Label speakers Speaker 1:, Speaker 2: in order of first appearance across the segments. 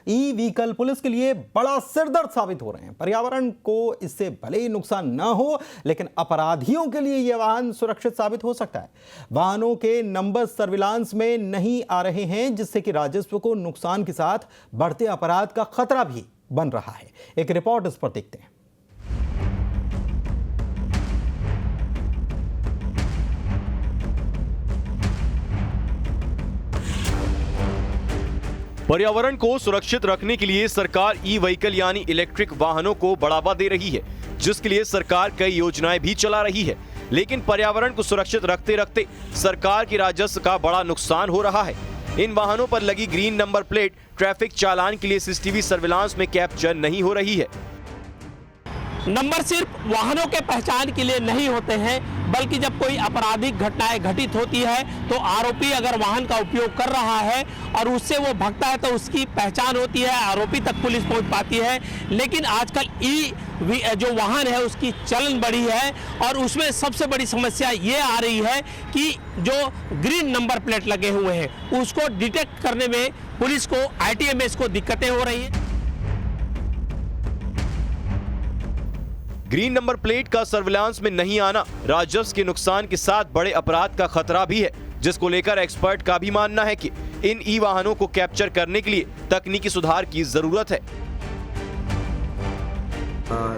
Speaker 1: E vehicle police के लिए बड़ा सिरदर्द साबित हो रहे हैं। पर्यावरण को इससे भले ही नुकसान न हो, लेकिन अपराधियों के लिए यह वाहन सुरक्षित साबित हो सकता है। वाहनों के नंबर सर्विलांस में नहीं आ रहे हैं, जिससे कि राजस्व को नुकसान के साथ बढ़ते अपराध का खतरा भी बन रहा है। एक रिपोर्ट इस पर देखते हैं।
Speaker 2: पर्यावरण को सुरक्षित रखने के लिए सरकार ई व्हीकल यानी इलेक्ट्रिक वाहनों को बढ़ावा दे रही है, जिसके लिए सरकार कई योजनाएं भी चला रही है। लेकिन पर्यावरण को सुरक्षित रखते रखते सरकार की राजस्व का बड़ा नुकसान हो रहा है। इन वाहनों पर लगी ग्रीन नंबर प्लेट ट्रैफिक चालान के लिए सीसीटीवी सर्विलांस में कैप्चर नहीं हो रही है।
Speaker 3: नंबर सिर्फ वाहनों के पहचान के लिए नहीं होते हैं, बल्कि जब कोई आपराधिक घटनाएं घटित होती है तो आरोपी अगर वाहन का उपयोग कर रहा है और उससे वो भागता है तो उसकी पहचान होती है, आरोपी तक पुलिस पहुंच पाती है। लेकिन आजकल जो वाहन है उसकी चलन बढ़ी है और उसमें सबसे बड़ी समस्या ये आ रही है कि जो ग्रीन नंबर प्लेट लगे हुए हैं उसको डिटेक्ट करने में पुलिस को, ITMS को दिक्कतें हो रही है।
Speaker 2: ग्रीन नंबर प्लेट का सर्विलांस में नहीं आना राजस्व के नुकसान के साथ बड़े अपराध का खतरा भी है, जिसको लेकर एक्सपर्ट का भी मानना है कि इन ई वाहनों को कैप्चर करने के लिए तकनीकी सुधार की जरूरत है।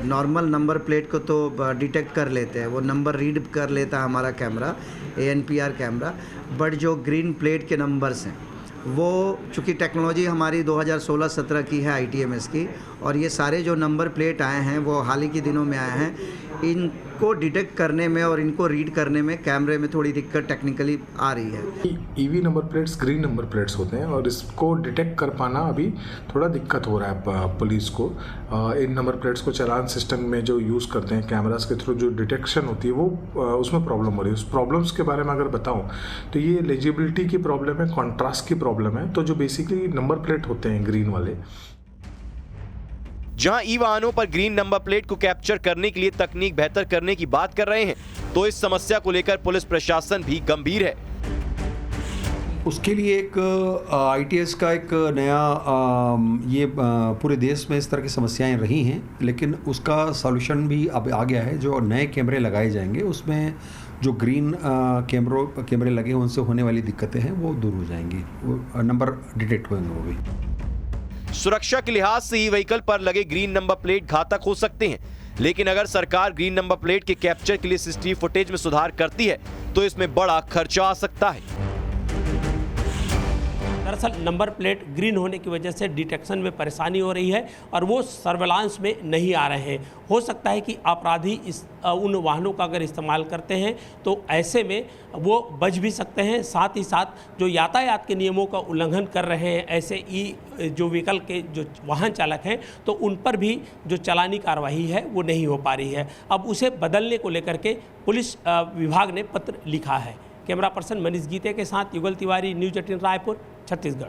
Speaker 4: नॉर्मल नंबर प्लेट को तो डिटेक्ट कर लेते हैं, वो नंबर रीड कर लेता है हमारा कैमरा, ANPR कैमरा, बट जो ग्रीन प्लेट के नंबर्स हैं वो चूँकि टेक्नोलॉजी हमारी 2016-17 की है ITMS की, और ये सारे जो नंबर प्लेट आए हैं वो हाल ही के दिनों में आए हैं, इनको डिटेक्ट करने में और इनको रीड करने में कैमरे में थोड़ी दिक्कत टेक्निकली आ रही है।
Speaker 5: EV number plates green number plates होते हैं और इसको डिटेक्ट कर पाना अभी थोड़ा दिक्कत हो रहा है पुलिस को। इन नंबर प्लेट्स को चालान सिस्टम में जो यूज़ करते हैं कैमरास के थ्रू, जो डिटेक्शन होती है वो उसमें प्रॉब्लम हो रही है। उस प्रॉब्लम्स के बारे में अगर बताऊँ तो ये लेजिबिलिटी की प्रॉब्लम है, कॉन्ट्रास्ट की प्रॉब्लम है। तो जो बेसिकली नंबर प्लेट होते हैं ग्रीन वाले,
Speaker 2: जहां ई वाहनों पर ग्रीन नंबर प्लेट को कैप्चर करने के लिए तकनीक बेहतर करने की बात कर रहे हैं, तो इस समस्या को लेकर पुलिस प्रशासन भी गंभीर है।
Speaker 6: उसके लिए एक ITS का एक नया ये पूरे देश में इस तरह की समस्याएं रही हैं, लेकिन उसका सॉल्यूशन भी अब आ गया है। जो नए कैमरे लगाए जाएंगे उसमें जो ग्रीन कैमरे लगे हैं उनसे होने वाली दिक्कतें हैं वो दूर हो जाएंगी, वो नंबर डिटेक्ट होंगे वो भी।
Speaker 2: सुरक्षा के लिहाज से ई व्हीकल पर लगे ग्रीन नंबर प्लेट घातक हो सकते हैं, लेकिन अगर सरकार ग्रीन नंबर प्लेट के कैप्चर के लिए CCTV फुटेज में सुधार करती है तो इसमें बड़ा खर्चा आ सकता है।
Speaker 3: दरअसल नंबर प्लेट ग्रीन होने की वजह से डिटेक्शन में परेशानी हो रही है और वो सर्विलांस में नहीं आ रहे हैं। हो सकता है कि अपराधी उन वाहनों का अगर इस्तेमाल करते हैं तो ऐसे में वो बच भी सकते हैं। साथ ही साथ जो यातायात के नियमों का उल्लंघन कर रहे हैं ऐसे जो व्हीकल के जो वाहन चालक हैं तो उन पर भी जो चालानी कार्रवाई है वो नहीं हो पा रही है। अब उसे बदलने को लेकर के पुलिस विभाग ने पत्र लिखा है। कैमरा पर्सन मनीष गीते के साथ युगल तिवारी, न्यूज़ 18 रायपुर, छत्तीसगढ़।